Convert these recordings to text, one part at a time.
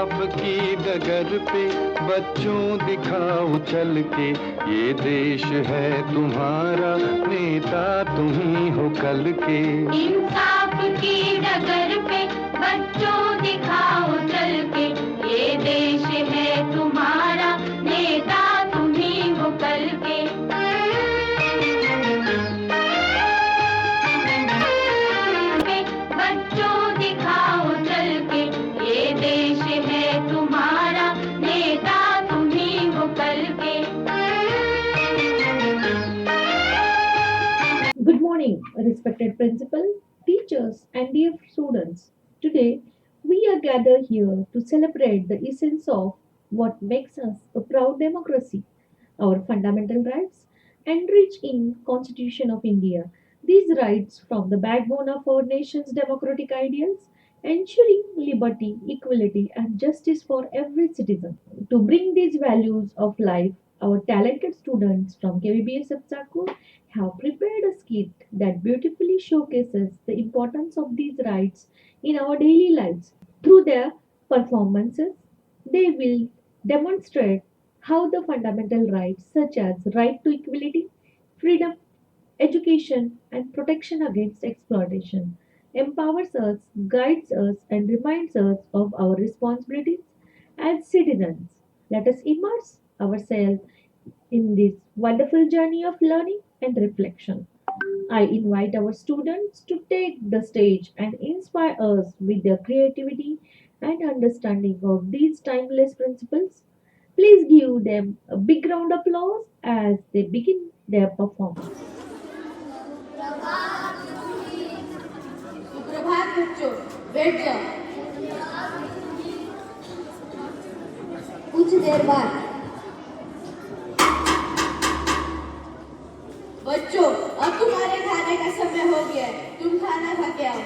इंसाफ की डगर पे बच्चों दिखाओ चल के, ये देश है तुम्हारा, नेता तुम ही हो कल के। इंसाफ की डगर पे बच्चों दिखाओ चल के, ये देश है तुम्हारा, नेता तुम ही हो कल के। बच्चों दिखाओ चल के, ये देश है तुम्हारा, नेता तुम ही हो कल के। Good morning, respected principal, teachers, and dear students. Today, we are gathered here to celebrate the essence of what makes us a proud democracy, our fundamental rights, enriched in Constitution of India. These rights form the backbone of our nation's democratic ideals, ensuring liberty, equality, and justice for every citizen. To bring these values of life, our talented students from KVBS Sapsakur have prepared a skit that beautifully showcases the importance of these rights in our daily lives. Through their performances, they will demonstrate how the fundamental rights such as right to equality, freedom, education, and protection against exploitation empowers us, guides us, and reminds us of our responsibilities as citizens. Let us immerse ourselves in this wonderful journey of learning and reflection. I invite our students to take the stage and inspire us with their creativity and understanding of these timeless principles. Please give them a big round of applause as they begin their performance. सुप्रभात बच्चों, बैठ जाओ। कुछ देर बाद बच्चों, अब तुम्हारे खाने का समय हो गया है, तुम खाना खा के आओ।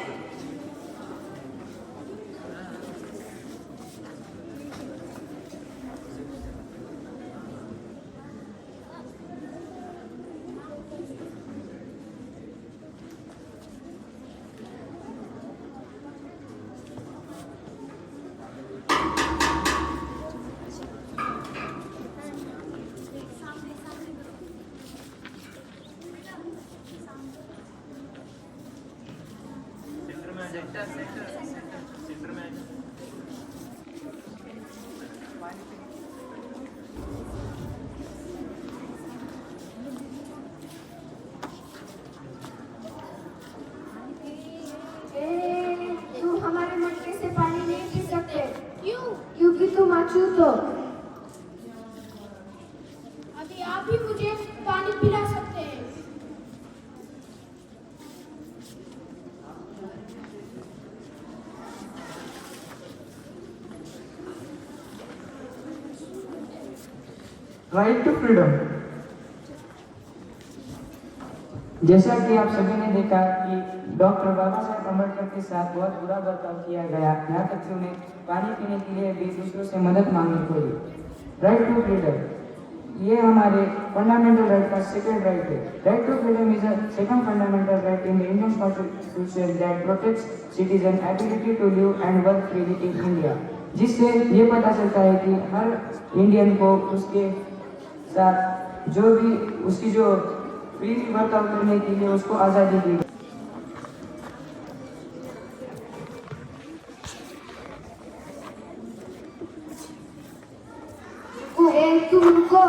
तुम हमारे मटके से पानी नहीं पी सकते। क्यों? क्योंकि तुम अछूत हो। अभी आप ही मुझे पानी पिला सकते हैं। Right to freedom. जैसा कि आप सभी ने देखा कि डॉक्टर बाबा साहेब अम्बेडकर के साथ बहुत बुरा बर्ताव किया गया, यहाँ तक कि उन्हें पानी पीने के लिए भी दूसरों से मदद मांगनी पड़ी। राइट टू फ्रीडम, ये हमारे फंडामेंटल राइट का सेकंड राइट है। Right to freedom is a second fundamental right in the Indian constitution that protects citizen ability to live and work freely in India, जिससे ये पता चलता है कि हर इंडियन को उसके साथ जो भी उसकी जो फ्रीली वर्कआउट करने के लिए उसको आज़ादी दी गई। तुमको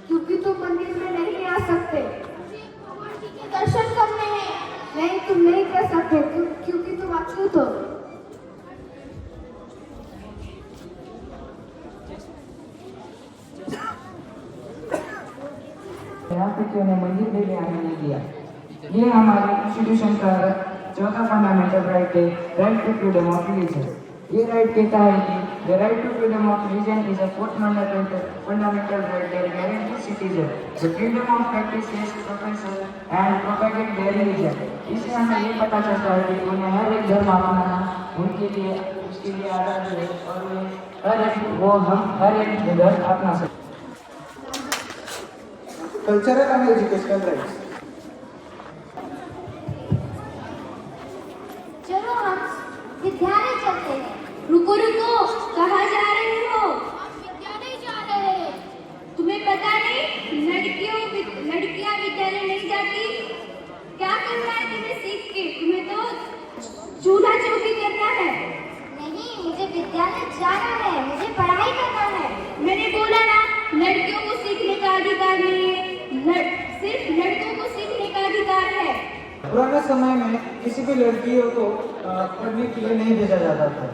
क्योंकि तुम मंदिर में नहीं आ सकते। दर्शन करने हैं। नहीं, तुम नहीं कर सकते क्योंकि तुम अछूत हो। ने मंदिर में भी आने नहीं दिया। ये हमारे इंस्टीट्यूशन का चौथा फंडामेंटल राइट है, right to freedom of religion. ये राइट कहता है कि the right to freedom of religion is a fourth fundamental right that guarantees citizen the freedom of practice profession and propagate their religion. इससे हमें ये पता चलता है कि उन्हें हर एक धर्म अपनाना उनके लिए उसके लिए आज़ादी है और हम हर एक धर्म अपना सकते। Cultural and educational rights. चलो हम विद्यालय चलते हैं। रुको रुको, कहाँ जा रहे हो? विद्यालय जा रहे हैं। तुम्हें पता नहीं लड़कियां विद्यालय नहीं जाती? क्या करना है तुम्हें सीख के? तुम्हें तो चूल्हा चौकी करना है। नहीं, मुझे विद्यालय जाना है, मुझे पढ़ाई करना है। मैंने बोला ना, लड़कियों को सीखने का अधिकार नहीं है, सिर्फ लड़कों को सीखने का अधिकार है। पुराने समय में किसी भी लड़कियों को पढ़ने के लिए नहीं भेजा जाता था।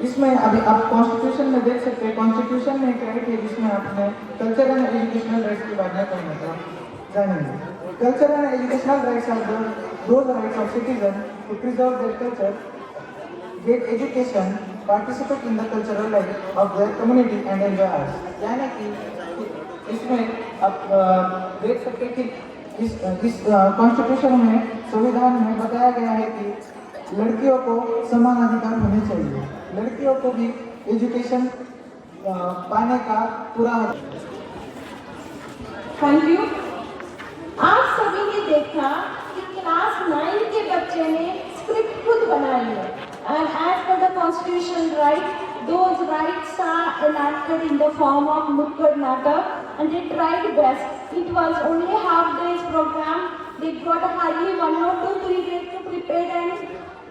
इसमें अभी आप कॉन्स्टिट्यूशन में देख सकते हैं, कॉन्स्टिट्यूशन में एक राइट है जिसमें आपने कल्चरल एंड एजुकेशनल राइट्स के बारे में पढ़ना जानेंगे। Cultural and educational rights are those rights of citizens to preserve their culture, get education, participate in the cultural life of their community and enjoy arts। यानी कि इसमें आप देख सकते हैं कि इस कॉन्स्टिट्यूशन में, संविधान में बताया गया है कि लड़कियों को समान अधिकार होने चाहिए, लड़कियों को भी एजुकेशन पाने का पूरा हक। Thank you. आप सभी ने देखा कि क्लास 9 के बच्चे ने स्क्रिप्ट खुद बनाई है, and as per the constitution right, those rights are enacted in the form of nukkad natak, and they tried best. It was only half day's program. They got hardly 1 or 2 3 days to prepare and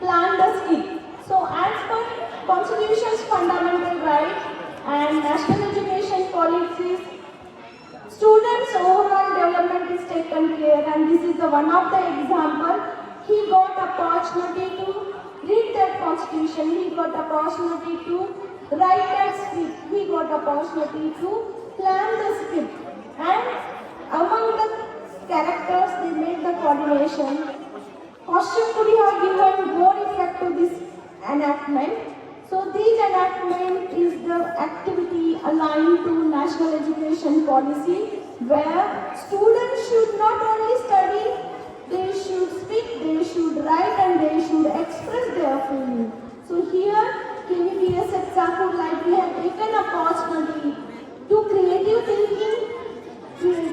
plan the skit. So as per constitution's fundamental rights and national education policies, students' overall development is taken care, and this is the one of the example. He got opportunity to read that constitution, he got opportunity to write that script, he got opportunity to plan the script, and among the characters they made the coordination. Costume could have given more effect to this enactment. So this enactment is the activity aligned to national education policy, where students should not only study, they should speak, they should write, and they should express their feelings. So here, KVPS Example, like we have taken opportunity to creative thinking,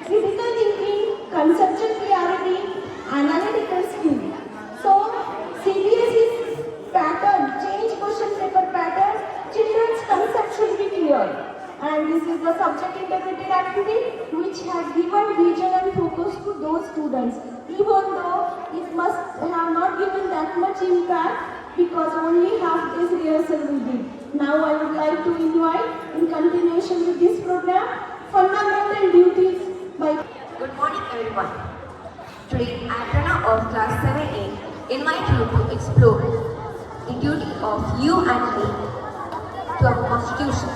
critical thinking, conceptual clarity, analytical skill. So CBSE's pattern, change question paper pattern, children's concept should be clear. And this is the subject integrated activity which has given vision and focus to those students, even though it must have not given that much impact because only half day's rehearsal we did. Now I would like to invite, in continuation with this program, fundamental duties by... Good morning everyone. Today I, Prana of class 7A, invite you to explore the duty of you and me to our constitution.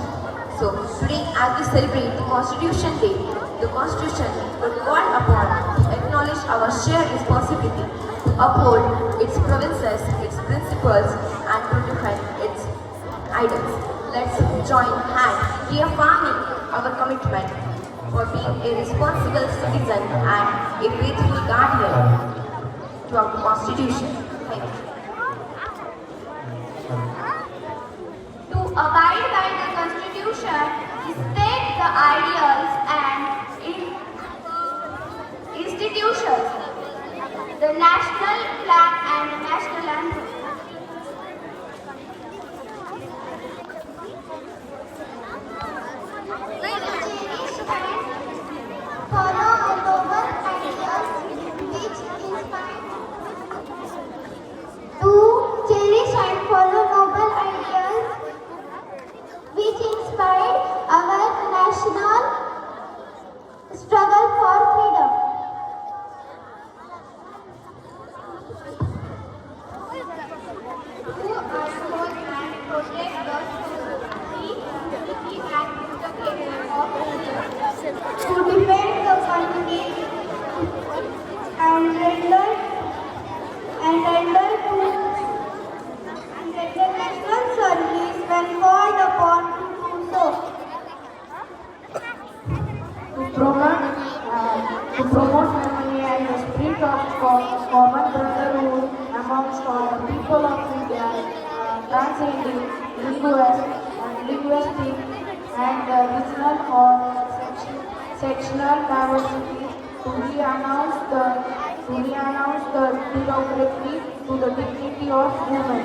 So today as we celebrate the Constitution Day, the Constitution would call upon to acknowledge our shared responsibility to uphold its provinces, its principles, and to defend its ideals. Let's join hands reaffirming our commitment for being a responsible citizen and a faithful guardian to our Constitution. Thank you. To abide by the Constitution, state the ideals and institutions, the national flag and the national anthem. Follow the noble ideals which inspire. To cherish and follow noble ideals which inspired our national struggle for freedom. To uphold and protect the unity and integrity of India. To defend the country and render national service when called upon to do so. To promote harmony and the spirit of common brotherhood amongst all the people of India, transcending linguistic and regional or sectional diversity, to re-announce the derogatory to the dignity of women.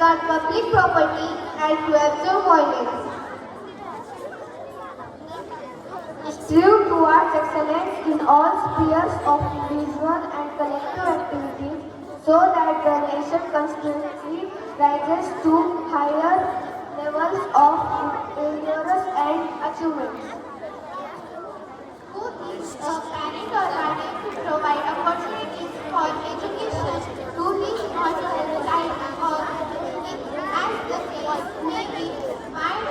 safeguard public property, and to observe violence. Strive towards excellence in all spheres of individual and collective activities so that the nation constantly rises to higher levels of endurance and achievements. Who is a parent or guardian to provide opportunities for education to live or life or as the case may be mild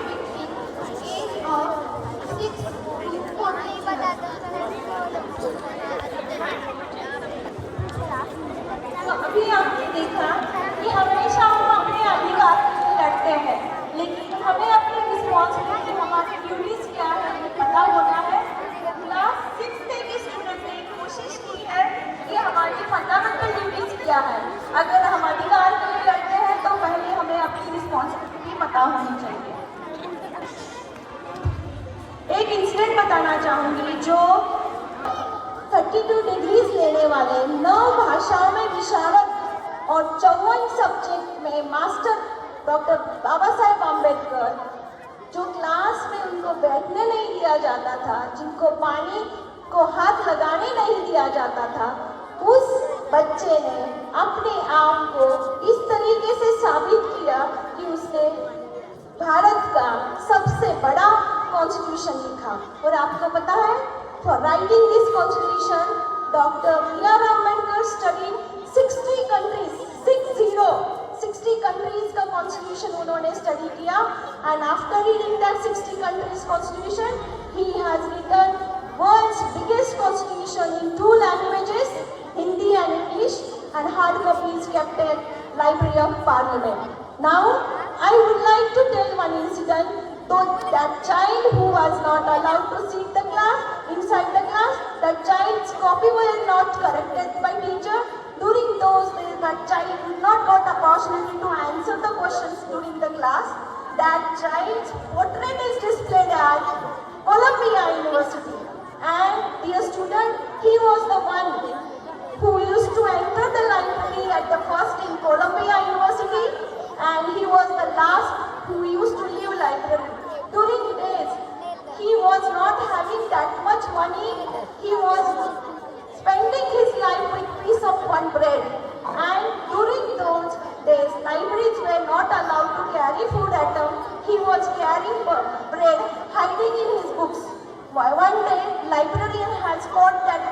between age of 6 to 14. तो अभी आपने देखा कि हमेशा हम अपने अधिकार के लिए लड़ते हैं, लेकिन हमें अपनी रिस्पॉन्सिबिलिटी, हमारी ड्यूटीज क्या है ये पता होना है। क्लास 6 के स्टूडेंट ने कोशिश की है कि हमारी फंडामेंटल ड्यूटीज क्या है। अगर हम अधिकार के लिए लड़ते हैं तो पहले हमें अपनी रिस्पॉन्सिबिलिटी पता होनी चाहिए। एक इंसिडेंट बताना चाहूँगी जो 32 डिग्रीज लेने वाले 9 भाषाओं में विशारद और 54 सब्जेक्ट में मास्टर डॉक्टर बाबा साहेब आम्बेडकर, जो क्लास में उनको बैठने नहीं दिया जाता था, जिनको पानी को हाथ लगाने नहीं दिया जाता था, उस बच्चे ने अपने आप को इस तरीके से साबित किया कि उसने भारत का सबसे बड़ा कॉन्स्टिट्यूशन लिखा। और आपको पता है, for writing this constitution, Dr. B.R. Ambedkar studied 60 countries, 60 countries का constitution उन्होंने study किया, and after reading that 60 countries constitution, he has written world's biggest constitution in 2 languages, Hindi and English, and hard copies kept at Library of Parliament. Now, I would like to tell one incident. So that child who was not allowed to sit the class, inside the class, that child's copy was not corrected by teacher. During those days, that child did not got opportunity to answer the questions during the class. That child's portrait is displayed at Columbia University. And dear student, he was the one who used to enter the library at the first in Columbia University, and he was the last who used to leave library. During days, he was not having that much money. He was spending his life with piece of one bread. And during those days, libraries were not allowed to carry food at home. He was carrying bread, hiding in his books. One day, librarian has caught that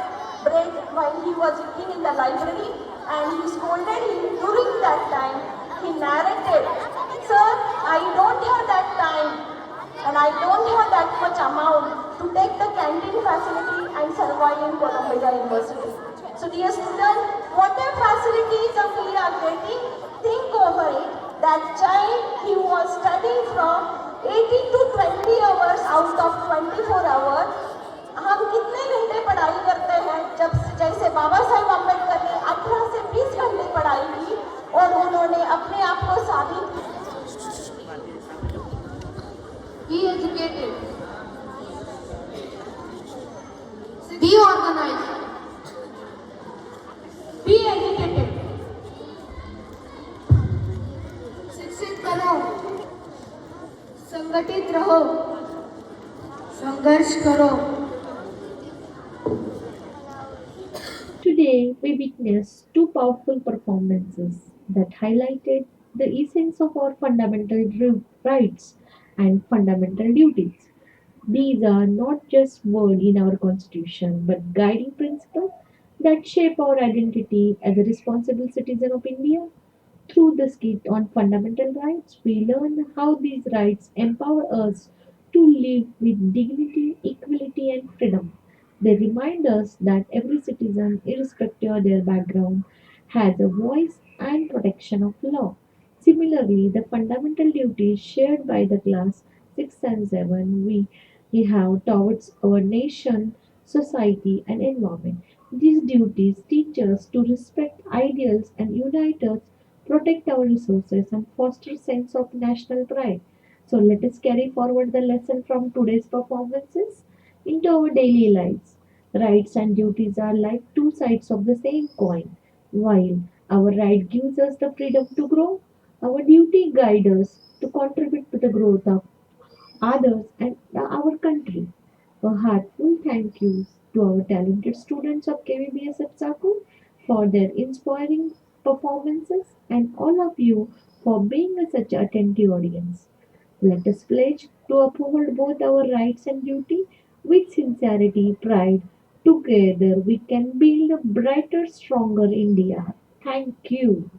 bread while he was eating in the library, and he scolded him. During that time, he narrated, "Sir, I don't have that time, and I don't have that much amount to take the canteen facility and survive in Columbia University." So dear students, whatever facilities we are getting, think over it. That child, he was studying from 18 to 20 hours out of 24 hours. हम कितने घंटे पढ़ाई करते हैं, जब जैसे बाबा साहेब अम्बेडकर ने 18 से 20 घंटे पढ़ाई की और उन्होंने अपने आप को साबित किया। Be educated. Be organized. Be educated. शिक्षित करो, संगठित रहो, संघर्ष करो। Today, we witnessed 2 powerful performances that highlighted the essence of our fundamental rights and fundamental duties. These are not just words in our constitution, but guiding principles that shape our identity as a responsible citizen of India. Through the skit on fundamental rights, we learn how these rights empower us to live with dignity, equality, and freedom. They remind us that every citizen, irrespective of their background, has a voice and protection of law. Similarly, the fundamental duties shared by the class 6 and 7 we have towards our nation, society, and environment. These duties teach us to respect ideals and unite us, protect our resources, and foster sense of national pride. So let us carry forward the lesson from today's performances into our daily lives. Rights and duties are like 2 sides of the same coin. While Our right gives us the freedom to grow. Our duty guides us to contribute to the growth of others and our country. A heartful thank you to our talented students of KVBS at Saku for their inspiring performances and all of you for being such an attentive audience. Let us pledge to uphold both our rights and duty with sincerity, pride. Together we can build a brighter, stronger India. Thank you.